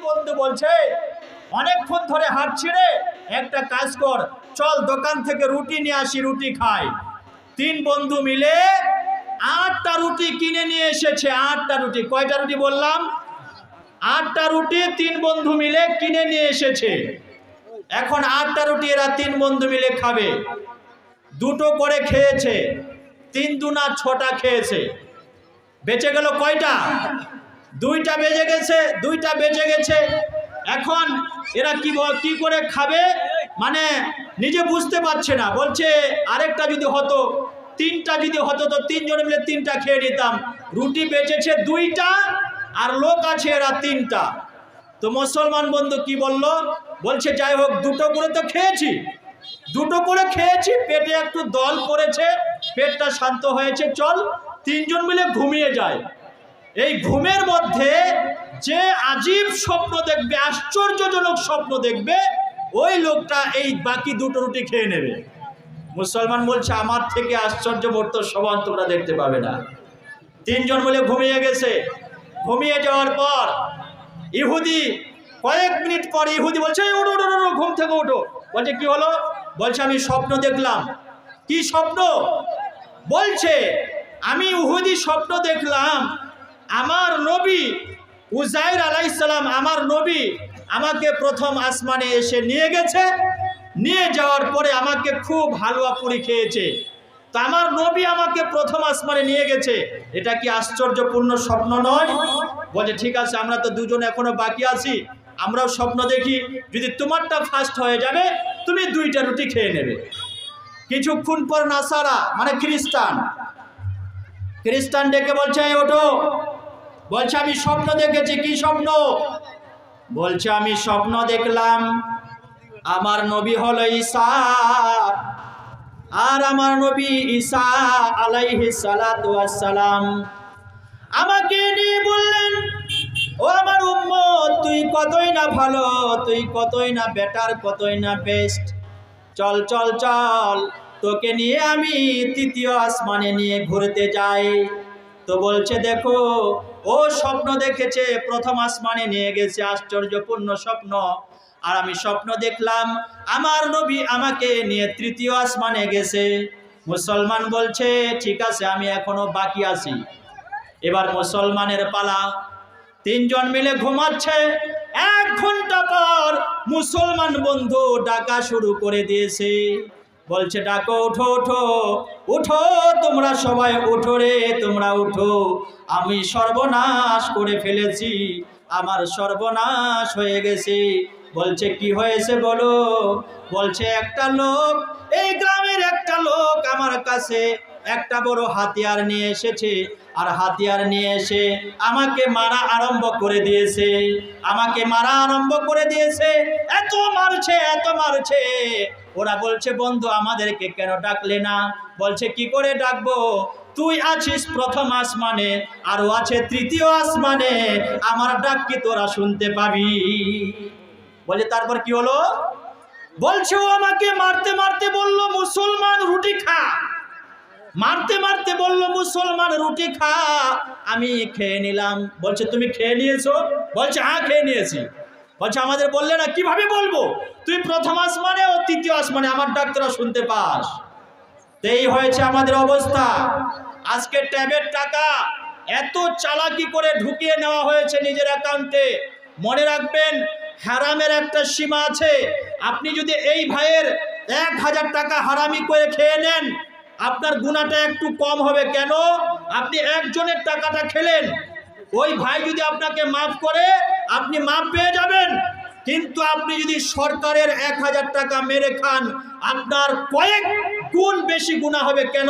বন্ধু বলছে অনেকক্ষণ ধরে হাঁটছি রে, একটা কাজ কর, চল দোকান থেকে রুটি নিয়ে আসি, রুটি খাই। তিন বন্ধু মিলে 8টা রুটি কিনে নিয়ে এসেছে। 8টা রুটি, কয়টা রুটি বললাম? 8টা রুটি তিন বন্ধু মিলে কিনে নিয়ে এসেছে। এখন 8টা রুটি এরা তিন বন্ধু মিলে খাবে। দুটো করে খেয়েছে, 3 দুনা 6টা খেয়েছে। বেঁচে গেল কয়টা? 2টা বেজে গেছে, 2টা বেঁচে গেছে। এখন এরা কি করে খাবে, মানে নিজে বুঝতে পারছে না। বলছে আরেকটা যদি হতো, 3টা যদি হতো তো 3 জন মিলে 3টা খেয়ে নিতাম। রুটি বেঁচেছে 2টা আর লোক আছে এরা 3টা। তো মুসলমান বন্ধু কি বলল? বলছে যাই হোক, দুটো করে তো খেয়েছি, দুটো করে খেয়েছি, পেটে একটু দল পড়েছে, পেটটা শান্ত হয়েছে, চল 3 জন মিলে ঘুমিয়ে যায়। এই ঘুমের মধ্যে যে আজীব স্বপ্ন দেখবে, আশ্চর্যজনক স্বপ্ন দেখবে, ওই লোকটা এই বাকি দুটো রুটি খেয়ে নেবে। মুসলমান বলছে আমার থেকে আশ্চর্যবর্ত সমান তোমরা দেখতে পাবে না। 3 জন মিলে ঘুমিয়ে গেছে। ঘুমিয়ে যাওয়ার পর ইহুদি কয়েক মিনিট পর ইহুদি বলছে ওঠো ওঠো ওঠো, ঘুম থেকে ওঠো। বলছে কি হলো? বলছে আমি স্বপ্ন দেখলাম। কি স্বপ্ন? বলছে আমি ইহুদি স্বপ্ন দেখলাম, আমার নবী উজাইর আলাইহিস সালাম, আমার নবী আমাকে প্রথম আসমানে এসে নিয়ে গেছে। নিয়ে যাওয়ার পরে আমাকে খুব হালুয়া পুরি খেয়েছে। তো আমার নবী আমাকে প্রথম আসমানে নিয়ে গেছে, এটা কি আশ্চর্যপূর্ণ স্বপ্ন নয়? বলছে ঠিক আছে, আমরা তো দুজন এখনো বাকি আছি, আমরাও স্বপ্ন দেখি, যদি তোমারটা ফার্স্ট হয়ে যাবে তুমি 2টা রুটি খেয়ে নেবে। কিছুক্ষণ পর নাসারা মানে খ্রিস্টান ডেকে বলছে ওঠো। বলছে আমি স্বপ্ন দেখেছি। কি স্বপ্ন? বলছে আমি স্বপ্ন দেখলাম আমার নবী হলো ঈসা, আর আমার নবী ঈসা আলাইহিস সালাতু ওয়াস সালাম আমাকে নিয়ে বললেন ও আমার উম্মত, তুই কতই না ভালো, তুই কতই না বেটার, কতই না বেস্ট, চল চল চল, তোকে নিয়ে আমি 3য় আসমানে নিয়ে ঘুরতে যাই। তো বলছে দেখো, ও স্বপ্ন দেখেছে, প্রথম আসমানে নিয়ে গেছে, আশ্চর্যপূর্ণ স্বপ্ন। আর আমি স্বপ্ন দেখলাম আমার নবী আমাকে নিয়ে 3য় আসমানে গেছে। মুসলমান বলছে ঠিক আছে, আমি এখনো বাকি আছি। এবার মুসলমানের পালা। 3 জন মিলে ঘুমাচ্ছে। 1 ঘন্টা পর মুসলমান বন্ধু ডাকা শুরু করে দিয়েছে। বলছে ডাকো, ওঠো ওঠো ওঠো, তোমরা সবাই ওঠো রে, তোমরা ওঠো, আমি সর্বনাশ করে ফেলেছি, আমার সর্বনাশ হয়ে গেছে। বলছে কি হয়েছে বলো? বলছে একটা লোক, এই গ্রামের একটা লোক আমার কাছে একটা বড় হাতিয়ার নিয়ে এসেছে, আর হাতিয়ার নিয়ে এসে আমাকে মারা আরম্ভ করে দিয়েছে, আমাকে মারা আরম্ভ করে দিয়েছে, এত মারছে এত মারছে। ওরা বলছে বন্ধু আমাদেরকে কেন ডাকলে না? বলছে কি করে ডাকবো, তুই আছিস প্রথম আসমানে আর ও আছে 3য় আসমানে, আমার ডাক কি তোরা শুনতে পাবি? বলে তারপর কি হলো? বলছে ও আমাকে মারতে মারতে বলল মুসলমান রুটি খা, মারতে মারতে বলল মুসলমান রুটি খা, আমি খেয়ে নিলাম। বলছে তুমি খেয়ে নিয়েছো? বলছে হ্যাঁ খেয়ে নিয়েছি। বলছে আমাদের বললে না? কিভাবে বলবো, তুই প্রথম আসমানে ও 3য় আসমানে, আমার ডাক তোরা শুনতে পাস। এই হয়েছে আমাদের অবস্থা। আজকে ট্যাবের টাকা এত চালাকি করে ঢুকিয়ে নেওয়া হয়েছে নিজের অ্যাকাউন্টে। মনে রাখবেন হারামের একটা সীমা আছে। আপনি যদি এই ভাইয়ের 1000 টাকা হারামি করে খেয়ে নেন, আপনার গুনাহটা একটু কম হবে। কেন? আপনি একজনের টাকাটা খেলেন, ওই ভাই যদি আপনাকে মাফ করে আপনি মাফ পেয়ে যাবেন। কিন্তু আপনি যদি সরকারের 1000 টাকা মেরে খান, আপনার কয়েক গুণ বেশি গুনাহ হবে। কেন?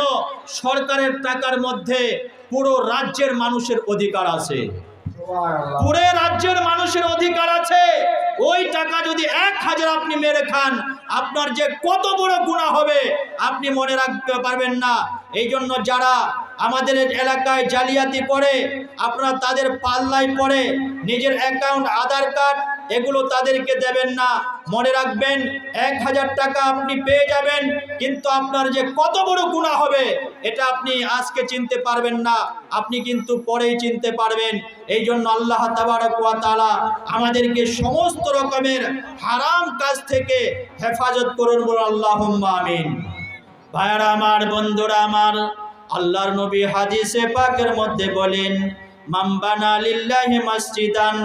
সরকারের টাকার মধ্যে পুরো রাজ্যের মানুষের অধিকার আছে, পুরো রাজ্যের মানুষের অধিকার আছে। ওই টাকা যদি 1000 আপনি মেরে খান, আপনার যে কত বড় গুনাহ হবে আপনি মনে রাখতে পারবেন না। এই জন্য যারা আমাদের এলাকায় জালিয়াতি করে, আপনারা তাদের পাল্লায় পড়ে নিজের অ্যাকাউন্ট, আধার কার্ড এগুলো তাদেরকে দেবেন না। মনে রাখবেন 1000 টাকা আপনি পেয়ে যাবেন, কিন্তু আপনার যে কত বড় গুনাহ হবে এটা আপনি আজকে চিনতে পারবেন না, আপনি কিন্তু পরেই চিনতে পারবেন। এই জন্য আল্লাহ তাবারক ওয়া তাআলা আমাদেরকে সমস্ত রকমের হারাম কাজ থেকে হেফাজত করুন, বলুন আল্লাহুম্মা আমিন। ভাইরা আমার, বন্ধুরা আমার, আল্লাহর নবী হাদিসে পাকের মধ্যে বলেন, মান বানা লিল্লাহি মসজিদান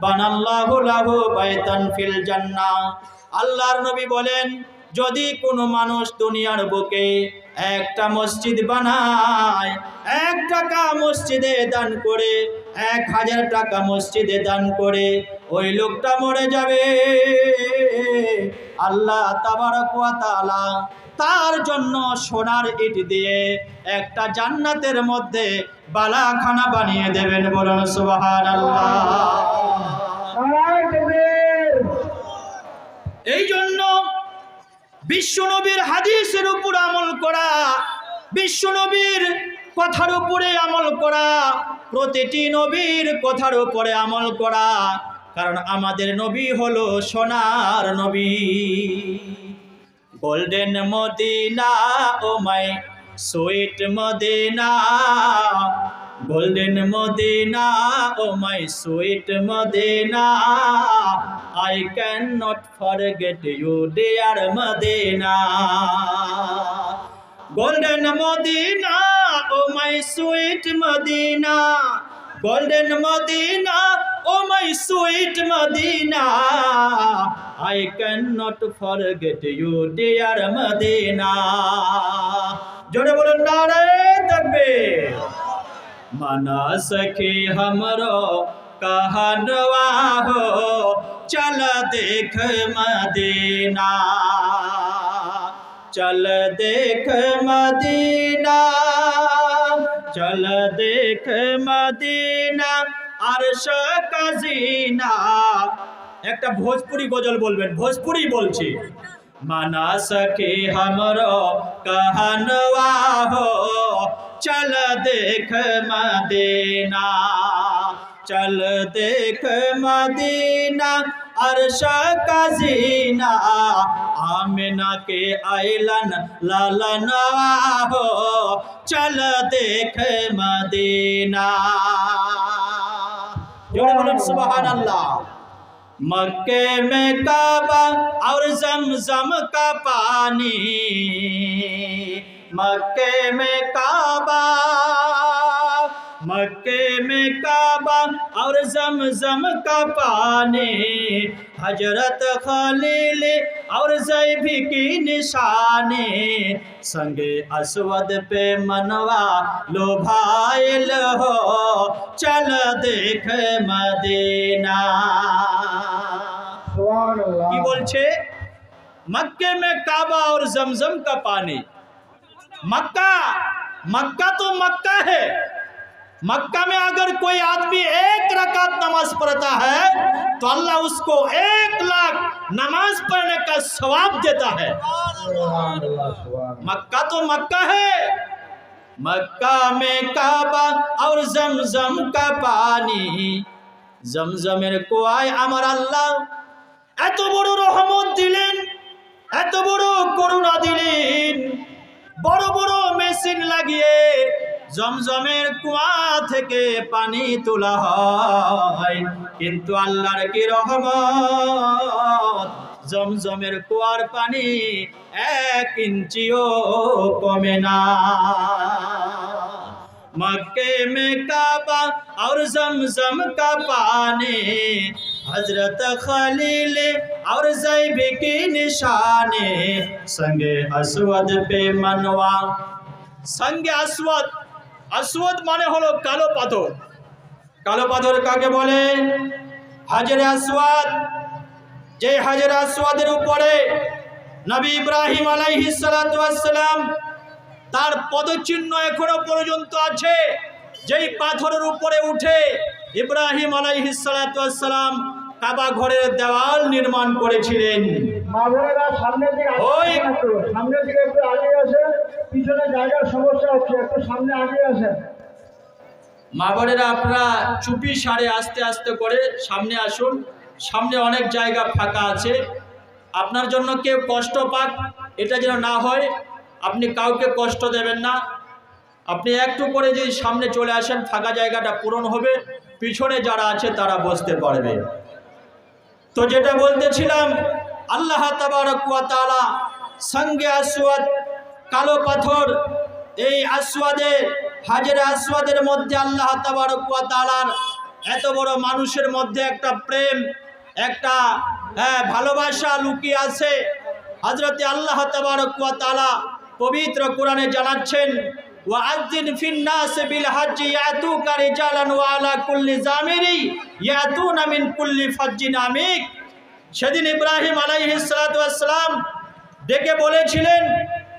বানাল্লাহু লাহু বাইতান ফিল জান্নাহ। আল্লাহর নবী বলেন, যদি কোনো মানুষ দুনিয়ার বুকে একটা মসজিদ বানায়, 1 টাকা মসজিদে দান করে, 1000 টাকা মসজিদে দান করে, ওই লোকটা মরে যাবে, আল্লাহ তাবারক ওয়া তাআলা তার জন্য সোনার ইট দিয়ে একটা জান্নাতের মধ্যে বালাখানা বানিয়ে দেবেন, বলুন সুবহানাল্লাহ। এই জন্য বিশ্বনবীর হাদিসের উপর আমল করা, বিশ্বনবীর কথার উপরে আমল করা, প্রতিটি নবীর কথার উপরে আমল করা, কারণ আমাদের নবী হলো সোনার নবী। Golden Medina o my sweet Medina, golden Medina o my sweet Medina, I cannot forget you dear Medina. Golden Medina, oh my sweet Medina, golden Medina, oh my sweet Medina, I cannot forget you dear Medina. जोड़े बोलो नारे तकबीर। मना सके हमरो कहनवा हो, चल देख मदीना, चल देख मदीना, चल देख मदीना, अर्श का जीना। একটা ভোজপুরি গজল বলবেন, ভোজপুরি বলছি। মানা সকে हमरो कहनवा हो, चल देख मदीना, चल देख मदीना, अर्श का जीना, आमिना के आइलन लालनवा हो, चल देख मदीना। जोड़े बोलें सुभान अल्लाह। मक्के में काबा और जमजम का पानी, मक्के में काबा, मक्के में काबा और जमजम का पानी, हजरत खलील और ज़ैबी की निशानी, संगे अस्वद पे मनवा लोभाइल हो, चल देख मदीना। की बोलछे मक्के में काबा और जमजम का पानी। मक्का, मक्का तो मक्का है, मक्का में अगर कोई आदमी 1 रकात नमाज पढ़ता है तो अल्लाह उसको 1 लाख नमाज पढ़ने का सवाब देता है। मक्का तो मक्का है, मक्का में काबा और जमजम का पानी, जमजमेर कुआय आमार अल्लाह এত বড় রহমত দিলেন, এত বড় করুণা দিলেন, বড় বড় মেশিন লাগিয়ে জমজমের কুয়া থেকে পানি তোলা হয়, কিন্তু আল্লাহর কি রহমত, জমজমের কুয়ার পানি 1 ইঞ্চিও কমে না। मक्के में काबा और जमजम का पानी, हजरत खलील और ज़ैबी की निशानी, संगे अस्वद पे मनवा। संगे अस्वद, अस्वद माने हलो कालो पाथर। कालो पाथर काके बोले? हाजरे अस्वद। जे हाजरे अस्वदेर उपरे नबी इब्राहिम आलाइहिस सालातु वास सालाम তার পদচিহ্ন এখনো পর্যন্ত আছে, যেই পাথরের উপরে উঠে ইব্রাহিম আলাইহিস সালাতু ওয়াস সালাম কাবা ঘরের দেওয়াল নির্মাণ করেছিলেন। মাগরেরা সামনের দিকে সামনের দিকে একটু আগে আসেন, পিছনে জায়গার সমস্যা হচ্ছে, একটু সামনে আগে আসেন। মাগরেরা আপনারা চুপি সারে আস্তে আস্তে করে সামনে আসুন। সামনে অনেক জায়গা ফাঁকা আছে, আপনার জন্য কেউ কষ্ট পাক এটা যেন না হয়, আপনি কাউকে কষ্ট দেবেন না। আপনি একটু করে যদি সামনে চলে আসেন, ফাঁকা জায়গাটা পূরণ হবে, পিছনে যারা আছে তারা বসতে পারবে। তো যেটা বলতেছিলাম, আল্লাহ তাবারক ওয়া তাআলা সঙ্গে আসওয়াদ, কালো পাথর, এই আসওয়াদে হাজরে আসওয়াদের মধ্যে আল্লাহ তাবারক ওয়া তাআলার এত বড় মানুষের মধ্যে একটা প্রেম, একটা ভালোবাসা লুকিয়ে আছে। হযরতে আল্লাহ তাবারক ওয়া তাআলা পবিত্র কোরআনে জানাচ্ছেন, ওয়াআযযিন ফিন-নাস বিল হাজ্জি ইয়াতুকা রিজালান ওয়া আলা কুল্লি জামিরি ইয়াতুনা মিন কুল্লি ফাজ্জিন আমিক। সেদিন ইব্রাহিম আলাইহিস সালাতু ওয়াস সালাম ডেকে বলেছিলেন,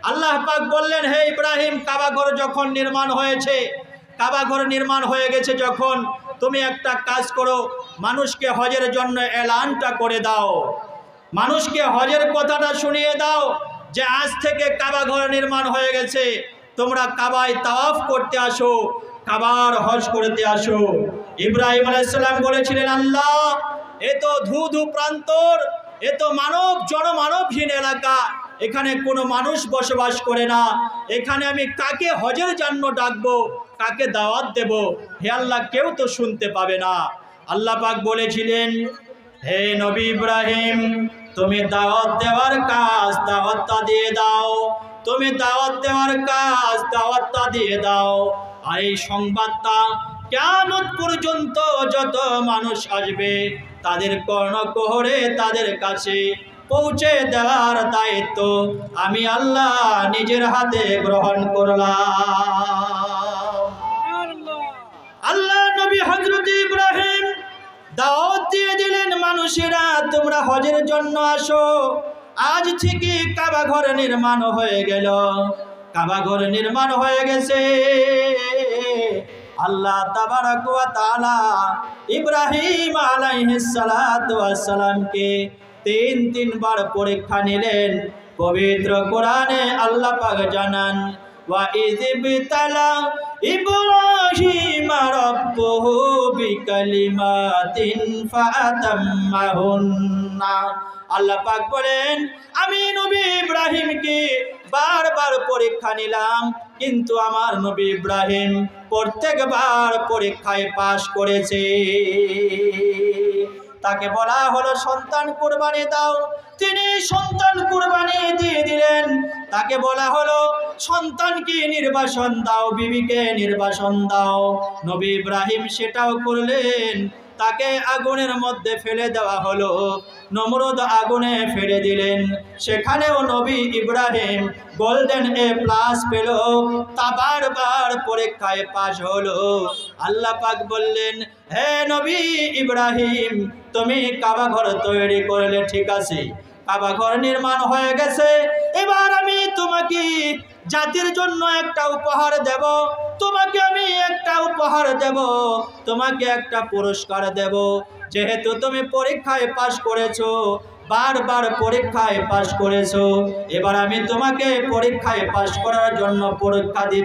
আল্লাহ পাক বললেন, হে ইব্রাহিম, কাবা ঘর যখন নির্মাণ হয়েছে, কাবা ঘর নির্মাণ হয়ে গেছে যখন, তুমি একটা কাজ করো, মানুষকে হজের জন্য এলানটা করে দাও, মানুষকে হজের কথাটা শুনিয়ে দাও যে আজ থেকে কাবা ঘর নির্মাণ হয়ে গেছে, তোমরা কাবায় তাওয়াফ করতে আসো, কাবার হজ করতে আসো। ইব্রাহিম আলাইহিস সালাম বলেছিলেন, আল্লাহ, এ তো ধু প্রান্তর, এ তো জনমানবহীন এলাকা, এখানে কোনো মানুষ বসবাস করে না, এখানে আমি কাকে হজের জন্য ডাকবো, কাকে দাওয়াত দেব? হে আল্লাহ, কেউ তো শুনতে পাবে না। আল্লাহ পাক বলেছিলেন, হে নবী ইব্রাহিম, তুমি দাওয়াত দেওয়ার কাজ দাওয়াতটা দিয়ে দাও, তুমি দাওয়াত দেওয়ার কাজ দাওয়াতটা দিয়ে দাও। আর এই সংবাদটা কিয়ামত পর্যন্ত যত মানুষ আসবে তাদের কর্ণকুহরে তাদের কাছে পৌঁছে দেওয়ার দায়িত্ব আমি আল্লাহ নিজের হাতে গ্রহণ করলাম। আল্লাহ নবী হযরত ইব্রাহিম দাওয়াত দিয়ে দিলেন, মানুষেরা তোমরা হজের জন্য আসো। আজ থেকে কাবা ঘর নির্মাণ হয়ে গেল, কাবা ঘর নির্মাণ হয়ে গেছে। আল্লাহ তাবারক ওয়া তাআলা ইব্রাহিম আলাইহিস সালাতু ওয়াস সালামকে তিনবার পরীক্ষা নিলেন। পবিত্র কোরআনে আল্লাহ পাক জানান, ওয়া ইযবিতালা ইব্রাহিম রাব্বুহু বিকালিমাতিন ফাতাম্মাহুন্না। আল্লাহ পাক বলেন, আমি নবী ইব্রাহিমকে বারবার পরীক্ষা নিলাম, কিন্তু আমার নবী ইব্রাহিম প্রত্যেকবার পরীক্ষায় পাশ করেছে। তাকে বলা হলো সন্তান কুরবানি দাও, তিনি সন্তান কুরবানি দিয়ে দিলেন। তাকে বলা হলো সন্তানকে নির্বাসন দাও, বিবিকে নির্বাসন দাও, নবী ইব্রাহিম সেটাও করলেন। তাকে আগুনের মধ্যে ফেলে দেওয়া হলো, নমরুদ আগুনে ফেলে দিলেন, সেখানেও নবী ইব্রাহিম গোল্ডেন A+ পেল, তা বারবার পরীক্ষায় পাশ হলো। আল্লাহ পাক বললেন, হে নবী ইব্রাহিম, তুমি কাবা ঘর তৈরি করলে, ঠিক আছে, কাবা ঘর নির্মাণ হয়ে গেছে, এবার আমি তোমাকে জাতির জন্য একটা উপহার দেব, তোমাকে আমি একটা উপহার দেব, তোমাকে একটা পুরস্কার দেব। যেহেতু তুমি পরীক্ষায় পাশ করেছো, বারবার পরীক্ষায় পাশ করেছো, এবার আমি তোমাকে পরীক্ষায় পাশ করার জন্য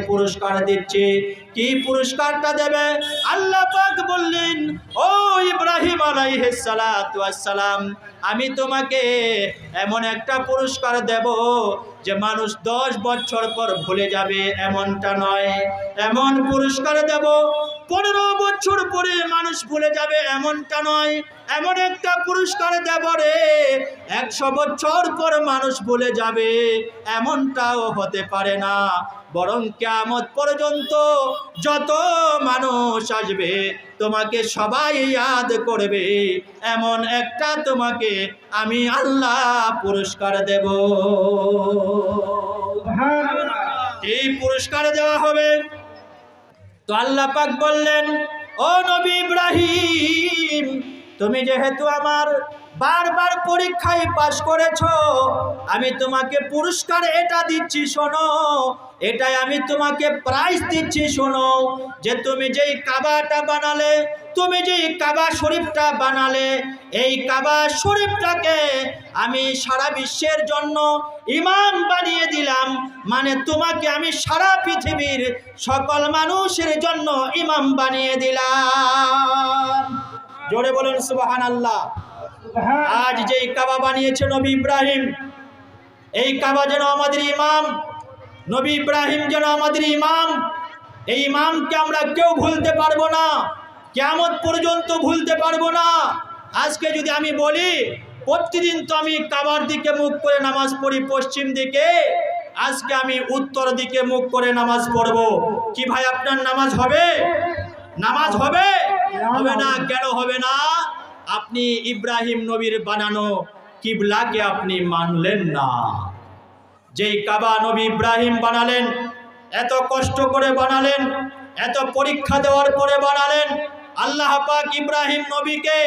পুরস্কার দিচ্ছি। কি পুরস্কারটা দেবে? আল্লাহ পাক বললেন, ও ইব্রাহিম আলাইহিস সালাতু ওয়াস সালাম, আমি তোমাকে এমন একটা পুরস্কার দেব যে মানুষ 10 বছর পর ভুলে যাবে, এমনটা নয়। এমন পুরস্কার দেব 15 বছর পরে মানুষ ভুলে যাবে, এমনটা নয়। এমন একটা পুরস্কার দেব রে 100 বছর পর মানুষ ভুলে যাবে, এমনটাও হতে পারে না। বরং কিয়ামত পর্যন্ত যত মানুষ আসবে তোমাকে সবাই ইয়াদ করবে, এমন একটা তোমাকে আমি আল্লাহ পুরস্কার দেব। এই পুরস্কার দেওয়া হবে। তো আল্লাহ পাক বললেন, ও নবী ইব্রাহিম, তুমি যেহেতু আমার বারবার পরীক্ষায় পাশ করেছো, আমি তোমাকে পুরস্কার এটা দিচ্ছি, শোনো, এটাই আমি তোমাকে প্রাইজ দিচ্ছি, শোনো, যে তুমি যেই কাবাটা বানালে, তুমি যেই কাবা শরীফটা বানালে, এই কাবা শরীফটাকে আমি সারা বিশ্বের জন্য ইমাম বানিয়ে দিলাম। মানে তোমাকে আমি সারা পৃথিবীর সকল মানুষের জন্য ইমাম বানিয়ে দিলাম। জোরে বলেন সুবহানাল্লাহ। আজ যেই কাবা বানিয়েছে নবী ইব্রাহিম, এই কাবা যেন আমাদের ইমাম, নবী ইব্রাহিম যেন আমাদের ইমাম। এই ইমামকে আমরা কেউ ভুলতে পারবো না, কিয়ামত পর্যন্ত ভুলতে পারবো না। আজকে যদি আমি বলি প্রতিদিন তো আমি কাবার দিকে মুখ করে নামাজ পড়ি পশ্চিম দিকে, আজকে আমি উত্তর দিকে মুখ করে নামাজ পড়ব, কি ভাই আপনার নামাজ হবে? নামাজ হবে? হবে না। কেন হবে না? আপনি ইব্রাহিম নবীর বানানো কিবলাকে আপনি মানলেন না। যেই কাবা নবী ইব্রাহিম বানালেন, এত কষ্ট করে বানালেন, এত পরীক্ষা দেওয়ার পরে বানালেন, আল্লাহ পাক ইব্রাহিম নবীকে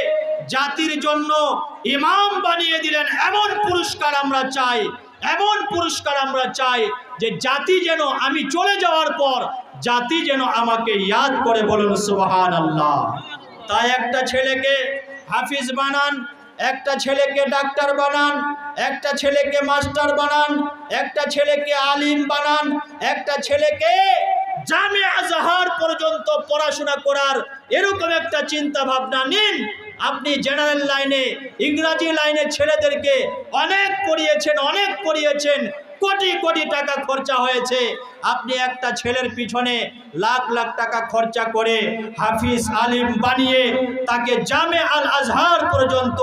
জাতির জন্য ইমাম বানিয়ে দিলেন। এমন পুরস্কার আমরা চাই, এমন পুরস্কার আমরা চাই যে জাতি যেন আমি চলে যাওয়ার পর জাতি যেন আমাকে ইয়াদ করে, বলুন সুবহানাল্লাহ। তাই একটা ছেলেকে হাফিজ বানান, একটা ছেলেকে ডাক্তার বানান, একটা ছেলেকে মাস্টার বানান, একটা ছেলেকে আলিম বানান, একটা ছেলেকে জামে আজহার পর্যন্ত পড়াশোনা করার এরকম একটা চিন্তা ভাবনা নিন। আপনি জেনারেল লাইনে, ইংরাজি লাইনে ছেলেদেরকে অনেক পড়িয়েছেন, কোটি কোটি টাকা খরচা হয়েছে। আপনি একটা ছেলের পিছনে লাখ লাখ টাকা খরচা করে হাফিজ আলিম বানিয়ে তাকে জামে আল আজহার পর্যন্ত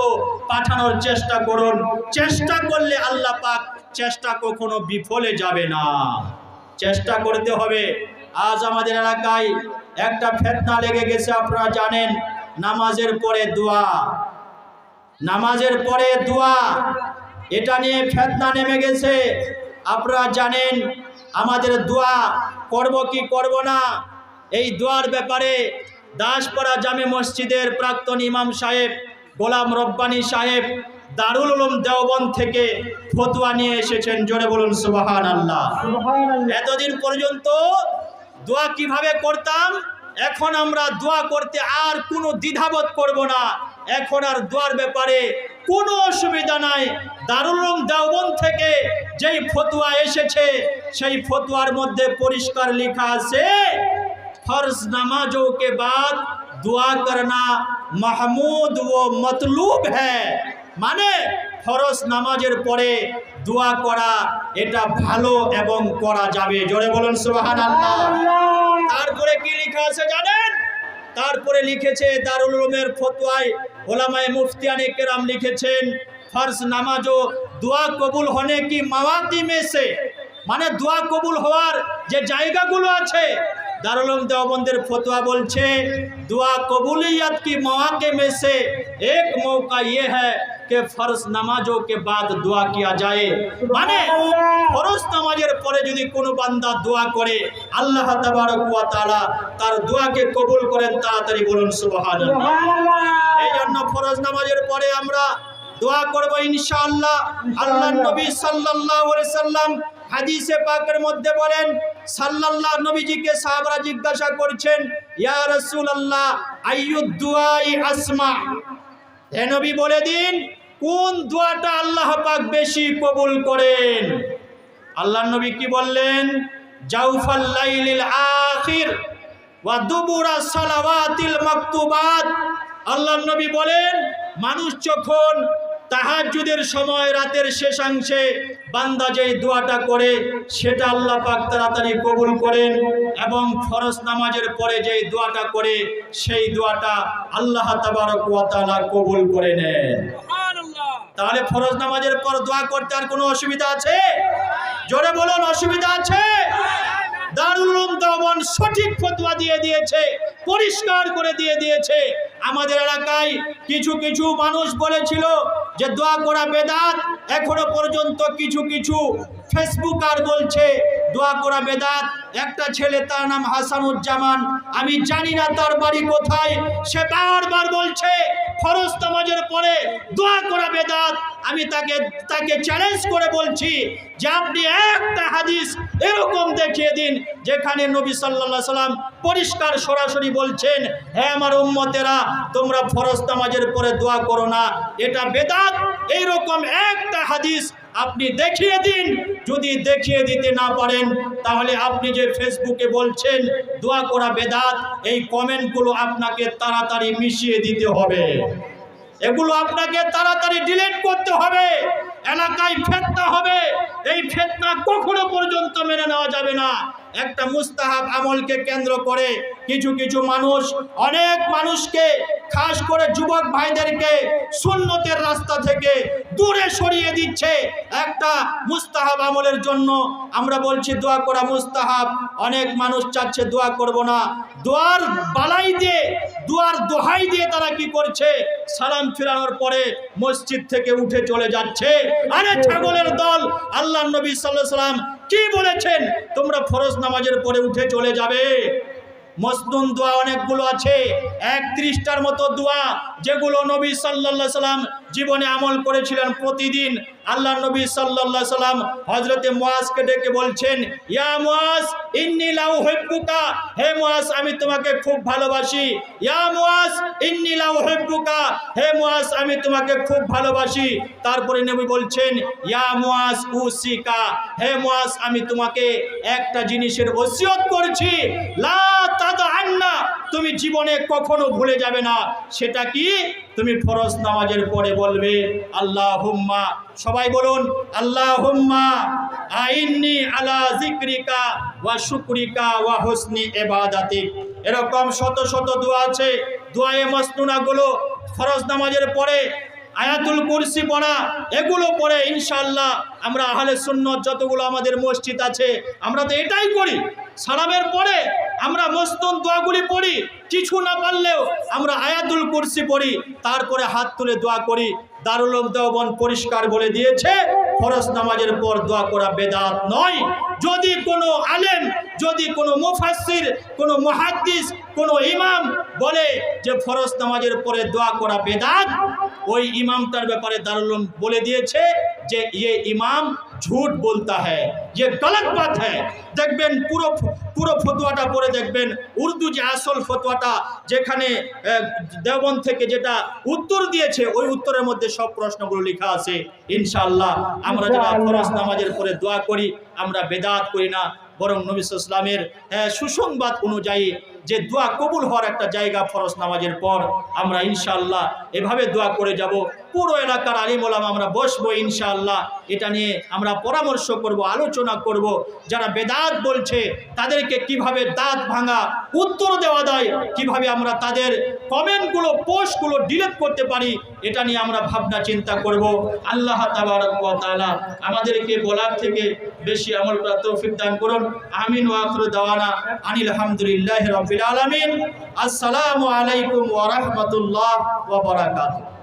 পাঠানোর চেষ্টা করুন। চেষ্টা করলে আল্লাহ পাক চেষ্টা কখনো বিফলে যাবে না, চেষ্টা করতে হবে। আজ আমাদের এলাকায় একটা ফিতনা লেগে গেছে, আপনারা জানেন, নামাজের পরে দোয়া, নামাজের পরে দোয়া, এটা নিয়ে ফিতনা নেমে গেছে। আপনারা জানেন আমাদের দোয়া করব কি করব না, এই দোয়ার ব্যাপারে দাসপাড়া জামে মসজিদের প্রাক্তন ইমাম সাহেব গোলাম রব্বানী সাহেব দারুল উলুম দেওবন্দ থেকে ফতোয়া নিয়ে এসেছেন। জোরে বলুন সুবহানাল্লাহ। এতদিন পর্যন্ত দোয়া কিভাবে করতাম, এখন আমরা দোয়া করতে আর কোনো দ্বিধাবোধ করব না। এখন আর দোয়ার ব্যাপারে কোনো অসুবিধা নাই। দারুল উলুম দেওবন্দ থেকে যেই ফতোয়া এসেছে সেই ফতোয়ার মধ্যে পরিষ্কার লেখা আছে, फर्ज नमाजों के बाद दुआ करना महमूद व मतलूब है। माने फरज नामाजेर परे दुआ करा এটা ভালো এবং করা যাবে। জোরে বলুন সুবহানাল্লাহ। তারপরে কি লেখা আছে জানেন? তারপরে লিখেছে দারুল উলুমের ফতোয়ায় ওলামায়ে মুফতিয়ানে কেরাম লিখেছেন, फर्ज নামাজও दुआ कबूल होने की मवाक़ी में से, মানে दुआ कबूल হওয়ার যে জায়গাগুলো আছে दारुल उलूम देवबंदेर फतवा बोलছে दुआ कबूलियत की मौके में से एक मौका ये है कि फर्ज नमाजों के बाद दुआ किया जाए। माने फर्ज नामाजेर परे यदि कोनो बान्दा दुआ करे আল্লাহ তাবারক ওয়া তাআলা তার দোয়াকে কবুল করেন। তাড়াতাড়ি বলুন সুবহানাল্লাহ। এই জন্য ফরজ নামাজের পরে আমরা দোয়া করব ইনশাআল্লাহ। আল্লাহর নবী সাল্লাল্লাহু আলাইহি সাল্লাম হাদিসে পাকের মধ্যে বলেন, সাল্লাল্লাহু নবীজিকে সাহাবারা জিজ্ঞাসা করছেন, ইয়া রাসূলুল্লাহ আইয়ুদ দুআই আসমা, হে নবী বলে দিন কোন দোয়াটা আল্লাহ পাক বেশি কবুল করেন। আল্লাহর নবী কি বললেন? জাওফাল লাইলিল আখির ওয়া দুবুরা সালাওয়াতিল মাকতুবাত। আল্লাহর নবী বলেন মানুষ যখন তাহাজ্জুদের সময় রাতের শেষাংশে বান্দা যেই দোয়াটা করে সেটা আল্লাহ পাক তাড়াতাড়ি কবুল করেন, এবং ফরজ নামাজের পরে যেই দোয়াটা করে সেই দোয়াটা আল্লাহ তাবারক ওয়া তাআলা কবুল করে নেন। সুবহানাল্লাহ। তাহলে ফরজ নামাজের পর দোয়া করতে আর কোনো অসুবিধা আছে? জোরে বলুন, অসুবিধা আছে? দারুল উলুম দেওবন্দ সঠিক ফতোয়া দিয়ে দিয়েছে, পরিষ্কার করে দিয়ে দিয়েছে। আমাদের এলাকায় কিছু কিছু মানুষ বলেছিল যে দোয়া করা বেদাত, এখনো পর্যন্ত কিছু কিছু ফেসবুকার বলছে দোয়া করা বেদাত। একটা ছেলে তার নাম হাসানুজ্জামান, আমি জানি না তার বাড়ি কোথায়, সে বারবার বলছে ফরজ নামাজের পরে দোয়া করা বেদাত। আমি তাকে চ্যালেঞ্জ করে বলছি যে আপনি একটা হাদিস এরকম দেখিয়ে দিন যেখানে নবী সাল্লাল্লাহু আলাইহি সাল্লাম পরিষ্কার সরাসরি বলছেন, হে আমার উম্মতেরা তোমরা ফরজ নামাজের পরে দোয়া করো না, এটা বেদাত। এইরকম একটা হাদিস আপনি দেখিয়ে দিন। যদি দেখিয়ে দিতে না পারেন তাহলে আপনি যে ফেসবুকে বলছেন দোয়া করা বেদাত, এই কমেন্টগুলো আপনাকে তাড়াতাড়ি মিশিয়ে দিতে হবে। এগুলো আপনাকে তাড়াতাড়ি ডিলিট করতে হবে। এলাকায় ফিতনা হবে, এই ফিতনা কখনো পর্যন্ত মেনে নেওয়া যাবে না। একটা মুস্তাহাব আমলকে কেন্দ্র করে কিছু কিছু মানুষ অনেক মানুষকে, খাস করে যুবক ভাইদেরকে সুন্নতের রাস্তা থেকে দূরে সরিয়ে দিচ্ছে একটা মুস্তাহাব আমলের জন্য। আমরা বলছি দোয়া করা মুস্তাহাব, অনেক মানুষ চাচ্ছে দোয়া করব না, দোয়ার বালাই দিয়ে, দোয়ার দোহাই দিয়ে তারা কি করছে, সালাম ফিরানোর পরে মসজিদ থেকে উঠে চলে যাচ্ছে। আরে ছাগলের দল, আল্লাহর নবী সাল্লাল্লাহু আলাইহি সাল্লাম কি বলেছেন, তোমরা ফরজ নামাজের পরে উঠে চলে যাবে। মসনুন দোয়া অনেকগুলো আছে, 31টার মতো দোয়া, যেগুলো নবী সাল্লাল্লাহু আলাইহি সাল্লাম জীবনে আমল করেছিলেন প্রতিদিন। আল্লাহর নবী সাল্লাল্লাহু আলাইহি সাল্লাম হযরতে মুআজকে ডেকে বলছেন, ইয়া মুআজ ইন্নী লা উহিব্বুকা, হে মুআজ আমি তোমাকে খুব ভালোবাসি। ইয়া মুআজ ইন্নী লা উহিব্বুকা, হে মুআজ আমি তোমাকে খুব ভালোবাসি। তারপরে নবী বলছেন, ইয়া মুআজ উসিকা, হে মুআজ আমি তোমাকে একটা জিনিসের ওসিয়ত করছি, লা তাদআন্না, তুমি জীবনে কখনো ভুলে যাবে না। সেটা কি? তুমি ফরজ নামাজের পরে বলবে আল্লাহুম্মা, সবাই বলুন আল্লাহুম্মা আইন্নি আলা যিকরিকা ওয়া শুকরিকা ওয়া হুসনি ইবাদাতিক। এরকম শত শত দোয়া আছে। দোয়ায়ে মাসনুনাগুলো ফরজ নামাজের পরে, আয়াতুল কুরসি পড়া, এগুলো পড়ে ইনশাআল্লাহ আমরা আহলে সুন্নাত যতগুলো আমাদের মসজিদ আছে আমরা তো এটাই করি। সালামের পরে আমরা মসনুন দোয়াগুলি পড়ি, কিছু না পারলেও আমরা আয়াতুল কুরসি পড়ি, তারপরে হাত তুলে দোয়া করি। দারুল উলুম দেওবন্দ পরিষ্কার বলে দিয়েছে, ফরজ নামাজের পর দোয়া করা বেদাত নয়। যদি কোনো আলেম, যদি কোনো মুফাসসির, কোনো মুহাদ্দিস, কোনো ইমাম বলে যে ফরজ নামাজের পরে দোয়া করা বেদাত, ওই ইমামটার ব্যাপারে দারুল উলুম বলে দিয়েছে যে ये इमाम झूठ बोलता है, ये गलत बात है। দেখবেন পুরো ফতোয়াটা পড়ে দেখবেন, উর্দু যে আসল ফতোয়াটা যেখানে দেওবন্দ থেকে যেটা উত্তর দিয়েছে, ওই উত্তরের মধ্যে সব প্রশ্নগুলো লেখা আছে। ইনশাআল্লাহ আমরা যারা ফরজ নামাজের পরে দোয়া করি আমরা বেদাত করি না, বরং নবী সাল্লাল্লাহু আলাইহি ওয়াসাল্লামের সুসংবাদ অনুযায়ী যে দোয়া কবুল হওয়ার একটা জায়গা ফরজ নামাজের পর, আমরা ইনশাআল্লাহ এভাবে দোয়া করে যাব। পুরো এলাকার আলিম ওলামা আমরা বসবো ইনশাআল্লাহ, এটা নিয়ে আমরা পরামর্শ করব, আলোচনা করব। যারা বেদাত বলছে তাদেরকে কিভাবে দাঁত ভাঙা উত্তর দেওয়া যায়, কিভাবে আমরা তাদের কমেন্টগুলো, পোস্টগুলো ডিলিট করতে পারি, এটা নিয়ে আমরা ভাবনা চিন্তা করব। আল্লাহ তাবারক ওয়া তাআলা আমাদেরকে বলার থেকে বেশি আমল করার তৌফিক দান করুন। আমিন ওয়া আখিরু দাওয়ানা আনিল হামদুলিল্লাহি রাব্বিল আলামিন। আসসালামু আলাইকুম ওয়া রাহমাতুল্লাহ ওয়া বারাকাতুহু।